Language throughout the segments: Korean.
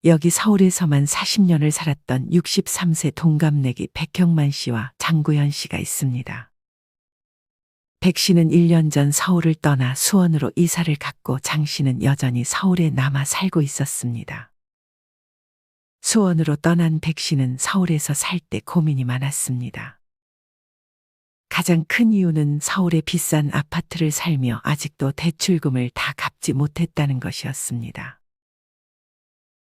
여기 서울에서만 40년을 살았던 63세 동갑내기 백형만 씨와 장구현 씨가 있습니다. 백 씨는 1년 전 서울을 떠나 수원으로 이사를 갔고 장 씨는 여전히 서울에 남아 살고 있었습니다. 수원으로 떠난 백 씨는 서울에서 살 때 고민이 많았습니다. 가장 큰 이유는 서울의 비싼 아파트를 살며 아직도 대출금을 다 갚지 못했다는 것이었습니다.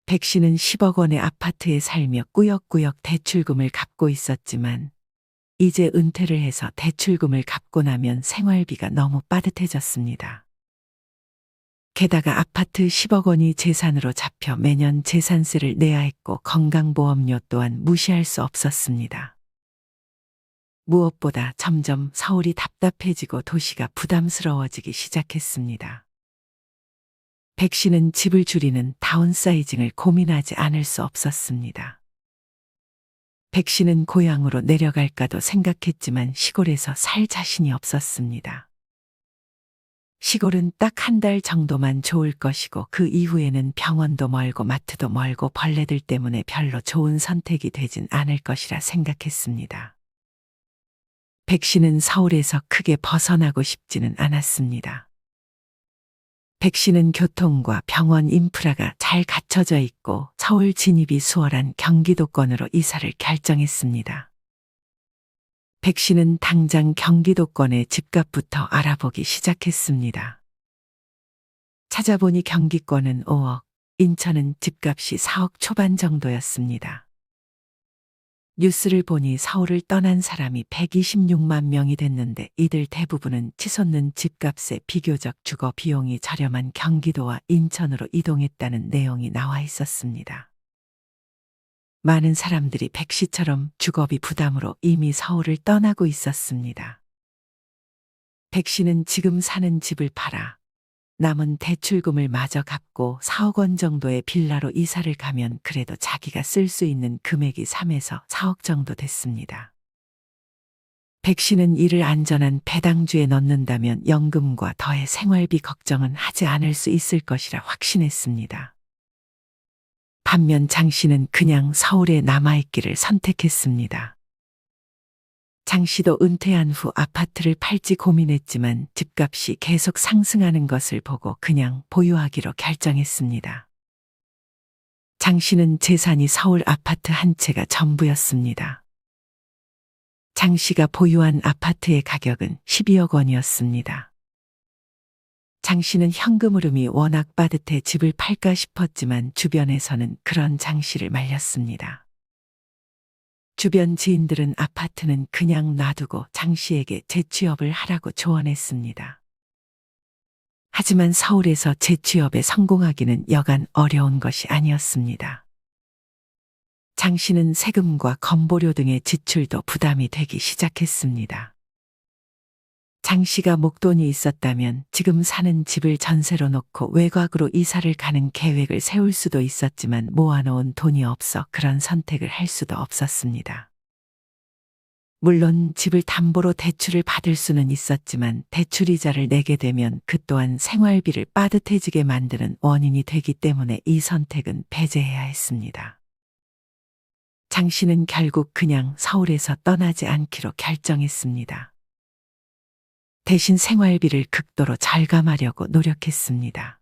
백 씨는 10억 원의 아파트에 살며 꾸역꾸역 대출금을 갚고 있었지만 이제 은퇴를 해서 대출금을 갚고 나면 생활비가 너무 빠듯해졌습니다. 게다가 아파트 10억 원이 재산으로 잡혀 매년 재산세를 내야 했고 건강보험료 또한 무시할 수 없었습니다. 무엇보다 점점 서울이 답답해지고 도시가 부담스러워지기 시작했습니다. 백 씨는 집을 줄이는 다운사이징을 고민하지 않을 수 없었습니다. 백 씨는 고향으로 내려갈까도 생각했지만 시골에서 살 자신이 없었습니다. 시골은 딱 한 달 정도만 좋을 것이고 그 이후에는 병원도 멀고 마트도 멀고 벌레들 때문에 별로 좋은 선택이 되진 않을 것이라 생각했습니다. 백 씨는 서울에서 크게 벗어나고 싶지는 않았습니다. 백 씨는 교통과 병원 인프라가 잘 갖춰져 있고 서울 진입이 수월한 경기도권으로 이사를 결정했습니다. 백 씨는 당장 경기도권의 집값부터 알아보기 시작했습니다. 찾아보니 경기권은 5억, 인천은 집값이 4억 초반 정도였습니다. 뉴스를 보니 서울을 떠난 사람이 126만 명이 됐는데 이들 대부분은 치솟는 집값에 비교적 주거 비용이 저렴한 경기도와 인천으로 이동했다는 내용이 나와 있었습니다. 많은 사람들이 백 씨처럼 주거비 부담으로 이미 서울을 떠나고 있었습니다. 백 씨는 지금 사는 집을 팔아 남은 대출금을 마저 갚고 4억 원 정도의 빌라로 이사를 가면 그래도 자기가 쓸 수 있는 금액이 3에서 4억 정도 됐습니다. 백 씨는 이를 안전한 배당주에 넣는다면 연금과 더해 생활비 걱정은 하지 않을 수 있을 것이라 확신했습니다. 반면 장 씨는 그냥 서울에 남아있기를 선택했습니다. 장 씨도 은퇴한 후 아파트를 팔지 고민했지만 집값이 계속 상승하는 것을 보고 그냥 보유하기로 결정했습니다. 장 씨는 재산이 서울 아파트 한 채가 전부였습니다. 장 씨가 보유한 아파트의 가격은 12억 원이었습니다. 장 씨는 현금 흐름이 워낙 빠듯해 집을 팔까 싶었지만 주변에서는 그런 장 씨를 말렸습니다. 주변 지인들은 아파트는 그냥 놔두고 장 씨에게 재취업을 하라고 조언했습니다. 하지만 서울에서 재취업에 성공하기는 여간 어려운 것이 아니었습니다. 장 씨는 세금과 건보료 등의 지출도 부담이 되기 시작했습니다. 장 씨가 목돈이 있었다면 지금 사는 집을 전세로 놓고 외곽으로 이사를 가는 계획을 세울 수도 있었지만 모아놓은 돈이 없어 그런 선택을 할 수도 없었습니다. 물론 집을 담보로 대출을 받을 수는 있었지만 대출이자를 내게 되면 그 또한 생활비를 빠듯해지게 만드는 원인이 되기 때문에 이 선택은 배제해야 했습니다. 장 씨는 결국 그냥 서울에서 떠나지 않기로 결정했습니다. 대신 생활비를 극도로 절감하려고 노력했습니다.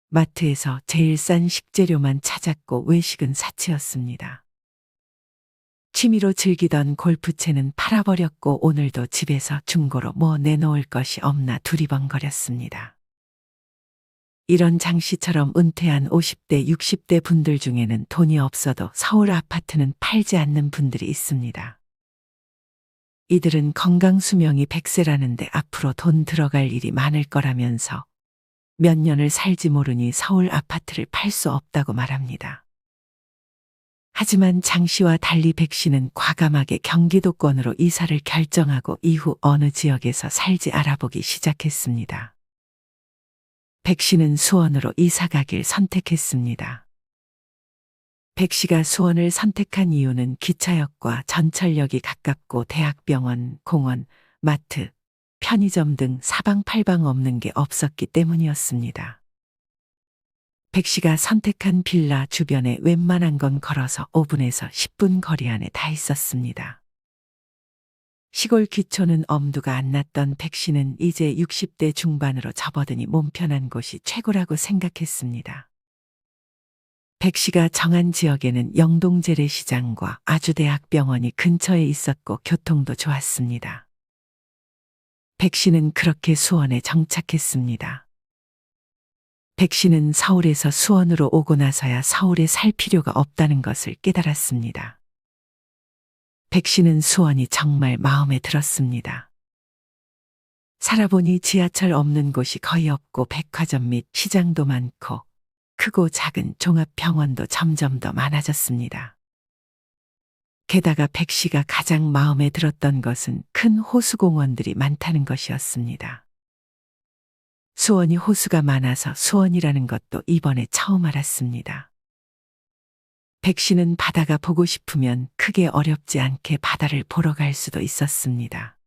마트에서 제일 싼 식재료만 찾았고 외식은 사치였습니다. 취미로 즐기던 골프채는 팔아버렸고 오늘도 집에서 중고로 뭐 내놓을 것이 없나 두리번거렸습니다. 이런 장 씨처럼 은퇴한 50대, 60대 분들 중에는 돈이 없어도 서울 아파트는 팔지 않는 분들이 있습니다. 이들은 건강수명이 100세라는데 앞으로 돈 들어갈 일이 많을 거라면서 몇 년을 살지 모르니 서울 아파트를 팔 수 없다고 말합니다. 하지만 장 씨와 달리 백 씨는 과감하게 경기도권으로 이사를 결정하고 이후 어느 지역에서 살지 알아보기 시작했습니다. 백 씨는 수원으로 이사 가길 선택했습니다. 백 씨가 수원을 선택한 이유는 기차역과 전철역이 가깝고 대학병원, 공원, 마트, 편의점 등 사방팔방 없는 게 없었기 때문이었습니다. 백 씨가 선택한 빌라 주변에 웬만한 건 걸어서 5분에서 10분 거리 안에 다 있었습니다. 시골 귀촌은 엄두가 안 났던 백 씨는 이제 60대 중반으로 접어드니 몸 편한 곳이 최고라고 생각했습니다. 백 씨가 정한 지역에는 영동재래시장과 아주대학병원이 근처에 있었고 교통도 좋았습니다. 백 씨는 그렇게 수원에 정착했습니다. 백 씨는 서울에서 수원으로 오고 나서야 서울에 살 필요가 없다는 것을 깨달았습니다. 백 씨는 수원이 정말 마음에 들었습니다. 살아보니 지하철 없는 곳이 거의 없고 백화점 및 시장도 많고 크고 작은 종합병원도 점점 더 많아졌습니다. 게다가 백 씨가 가장 마음에 들었던 것은 큰 호수공원들이 많다는 것이었습니다. 수원이 호수가 많아서 수원이라는 것도 이번에 처음 알았습니다. 백 씨는 바다가 보고 싶으면 크게 어렵지 않게 바다를 보러 갈 수도 있었습니다.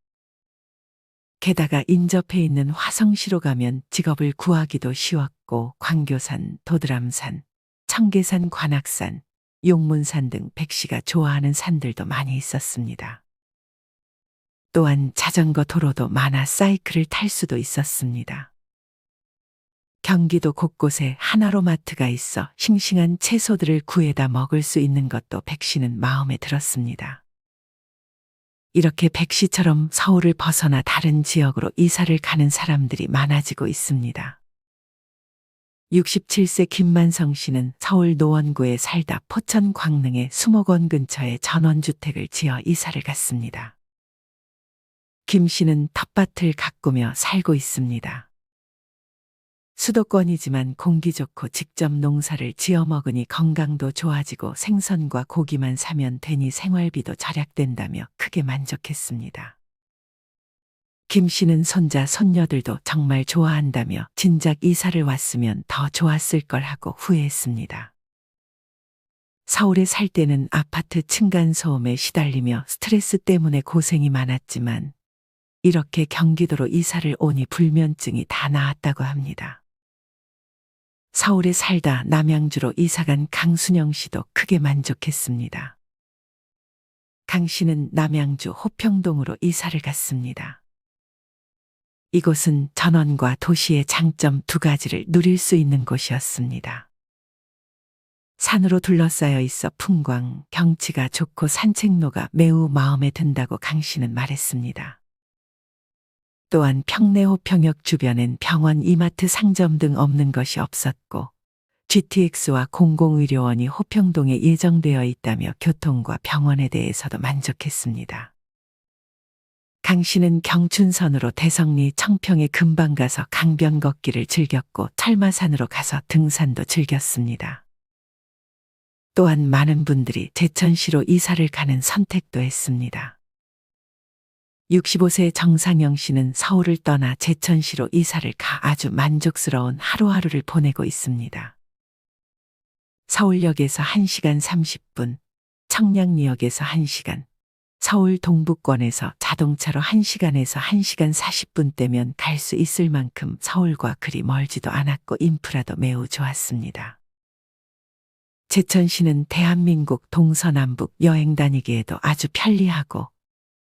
게다가 인접해 있는 화성시로 가면 직업을 구하기도 쉬웠고 광교산, 도드람산, 청계산, 관악산, 용문산 등 백 씨가 좋아하는 산들도 많이 있었습니다. 또한 자전거 도로도 많아 사이클을 탈 수도 있었습니다. 경기도 곳곳에 하나로마트가 있어 싱싱한 채소들을 구해다 먹을 수 있는 것도 백 씨는 마음에 들었습니다. 이렇게 백 씨처럼 서울을 벗어나 다른 지역으로 이사를 가는 사람들이 많아지고 있습니다. 67세 김만성 씨는 서울 노원구에 살다 포천 광릉의 수목원 근처에 전원주택을 지어 이사를 갔습니다. 김 씨는 텃밭을 가꾸며 살고 있습니다. 수도권이지만 공기 좋고 직접 농사를 지어 먹으니 건강도 좋아지고 생선과 고기만 사면 되니 생활비도 절약된다며 크게 만족했습니다. 김 씨는 손자, 손녀들도 정말 좋아한다며 진작 이사를 왔으면 더 좋았을 걸 하고 후회했습니다. 서울에 살 때는 아파트 층간소음에 시달리며 스트레스 때문에 고생이 많았지만 이렇게 경기도로 이사를 오니 불면증이 다 나았다고 합니다. 서울에 살다 남양주로 이사간 강순영 씨도 크게 만족했습니다. 강 씨는 남양주 호평동으로 이사를 갔습니다. 이곳은 전원과 도시의 장점 두 가지를 누릴 수 있는 곳이었습니다. 산으로 둘러싸여 있어 풍광, 경치가 좋고 산책로가 매우 마음에 든다고 강 씨는 말했습니다. 또한 평내호평역 주변엔 병원, 이마트, 상점 등 없는 것이 없었고 GTX와 공공의료원이 호평동에 예정되어 있다며 교통과 병원에 대해서도 만족했습니다. 강 씨는 경춘선으로 대성리, 청평에 금방 가서 강변 걷기를 즐겼고 철마산으로 가서 등산도 즐겼습니다. 또한 많은 분들이 제천시로 이사를 가는 선택도 했습니다. 65세 정상영 씨는 서울을 떠나 제천시로 이사를 가 아주 만족스러운 하루하루를 보내고 있습니다. 서울역에서 1시간 30분, 청량리역에서 1시간, 서울 동북권에서 자동차로 1시간에서 1시간 40분대면 갈 수 있을 만큼 서울과 그리 멀지도 않았고 인프라도 매우 좋았습니다. 제천시는 대한민국 동서남북 여행 다니기에도 아주 편리하고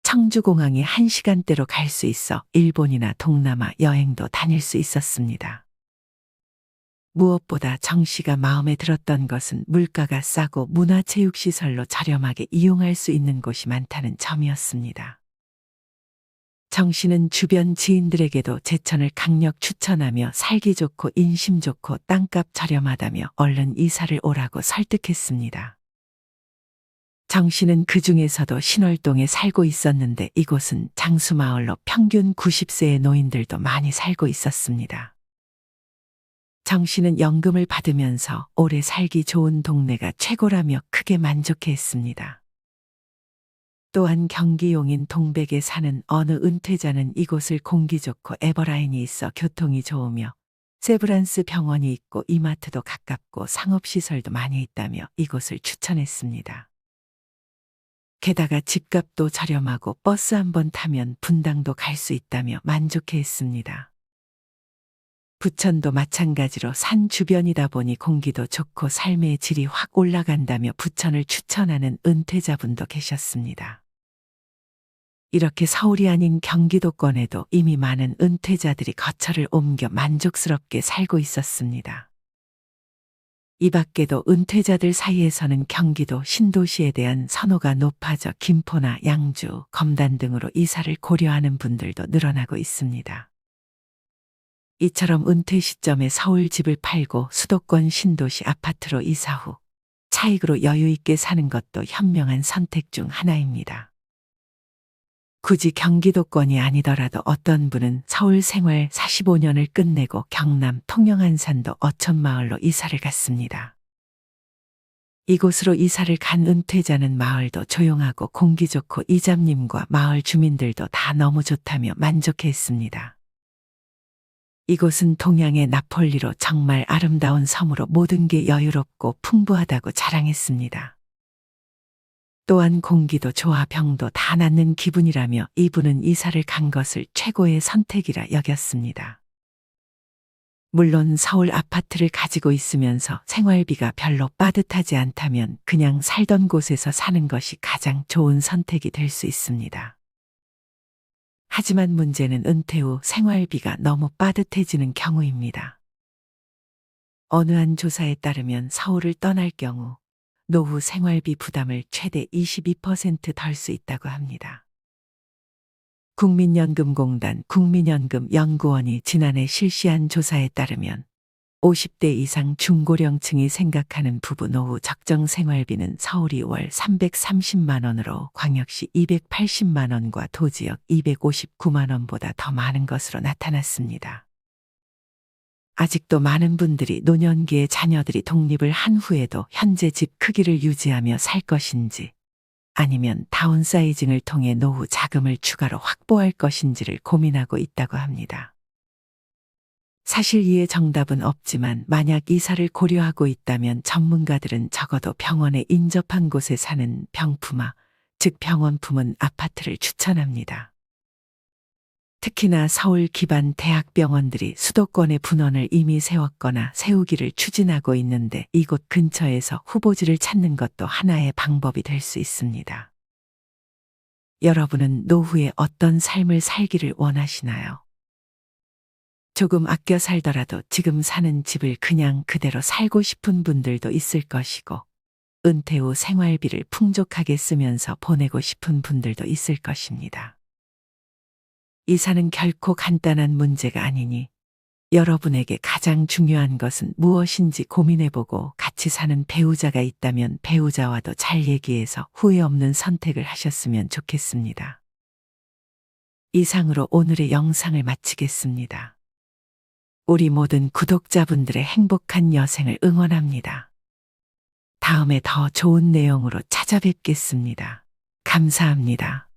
청주공항이 1시간대로 갈 수 있어 일본이나 동남아 여행도 다닐 수 있었습니다. 무엇보다 정 씨가 마음에 들었던 것은 물가가 싸고 문화체육시설로 저렴하게 이용할 수 있는 곳이 많다는 점이었습니다. 정 씨는 주변 지인들에게도 제천을 강력 추천하며 살기 좋고 인심 좋고 땅값 저렴하다며 얼른 이사를 오라고 설득했습니다. 정 씨는 그 중에서도 신월동에 살고 있었는데 이곳은 장수마을로 평균 90세의 노인들도 많이 살고 있었습니다. 정 씨는 연금을 받으면서 오래 살기 좋은 동네가 최고라며 크게 만족해했습니다. 또한 경기 용인 동백에 사는 어느 은퇴자는 이곳을 공기 좋고 에버라인이 있어 교통이 좋으며 세브란스 병원이 있고 이마트도 가깝고 상업시설도 많이 있다며 이곳을 추천했습니다. 게다가 집값도 저렴하고 버스 한 번 타면 분당도 갈 수 있다며 만족해했습니다. 부천도 마찬가지로 산 주변이다 보니 공기도 좋고 삶의 질이 확 올라간다며 부천을 추천하는 은퇴자분도 계셨습니다. 이렇게 서울이 아닌 경기도권에도 이미 많은 은퇴자들이 거처를 옮겨 만족스럽게 살고 있었습니다. 이 밖에도 은퇴자들 사이에서는 경기도 신도시에 대한 선호가 높아져 김포나 양주, 검단 등으로 이사를 고려하는 분들도 늘어나고 있습니다. 이처럼 은퇴 시점에 서울 집을 팔고 수도권 신도시 아파트로 이사 후 차익으로 여유 있게 사는 것도 현명한 선택 중 하나입니다. 굳이 경기도권이 아니더라도 어떤 분은 서울 생활 45년을 끝내고 경남 통영안산도 어촌마을로 이사를 갔습니다. 이곳으로 이사를 간 은퇴자는 마을도 조용하고 공기 좋고 이장님과 마을 주민들도 다 너무 좋다며 만족해했습니다. 이곳은 동양의 나폴리로 정말 아름다운 섬으로 모든 게 여유롭고 풍부하다고 자랑했습니다. 또한 공기도 좋아 병도 다 낫는 기분이라며 이분은 이사를 간 것을 최고의 선택이라 여겼습니다. 물론 서울 아파트를 가지고 있으면서 생활비가 별로 빠듯하지 않다면 그냥 살던 곳에서 사는 것이 가장 좋은 선택이 될 수 있습니다. 하지만 문제는 은퇴 후 생활비가 너무 빠듯해지는 경우입니다. 어느 한 조사에 따르면 서울을 떠날 경우 노후 생활비 부담을 최대 22% 덜 수 있다고 합니다. 국민연금공단 국민연금연구원이 지난해 실시한 조사에 따르면 50대 이상 중고령층이 생각하는 부부 노후 적정 생활비는 서울이 월 330만 원으로 광역시 280만 원과 도지역 259만 원보다 더 많은 것으로 나타났습니다. 아직도 많은 분들이 노년기에 자녀들이 독립을 한 후에도 현재 집 크기를 유지하며 살 것인지 아니면 다운사이징을 통해 노후 자금을 추가로 확보할 것인지를 고민하고 있다고 합니다. 사실 이에 정답은 없지만 만약 이사를 고려하고 있다면 전문가들은 적어도 병원에 인접한 곳에 사는 병품아, 즉 병원 품은 아파트를 추천합니다. 특히나 서울 기반 대학병원들이 수도권에 분원을 이미 세웠거나 세우기를 추진하고 있는데 이곳 근처에서 후보지를 찾는 것도 하나의 방법이 될 수 있습니다. 여러분은 노후에 어떤 삶을 살기를 원하시나요? 조금 아껴 살더라도 지금 사는 집을 그냥 그대로 살고 싶은 분들도 있을 것이고, 은퇴 후 생활비를 풍족하게 쓰면서 보내고 싶은 분들도 있을 것입니다. 이사는 결코 간단한 문제가 아니니 여러분에게 가장 중요한 것은 무엇인지 고민해보고 같이 사는 배우자가 있다면 배우자와도 잘 얘기해서 후회 없는 선택을 하셨으면 좋겠습니다. 이상으로 오늘의 영상을 마치겠습니다. 우리 모든 구독자분들의 행복한 여생을 응원합니다. 다음에 더 좋은 내용으로 찾아뵙겠습니다. 감사합니다.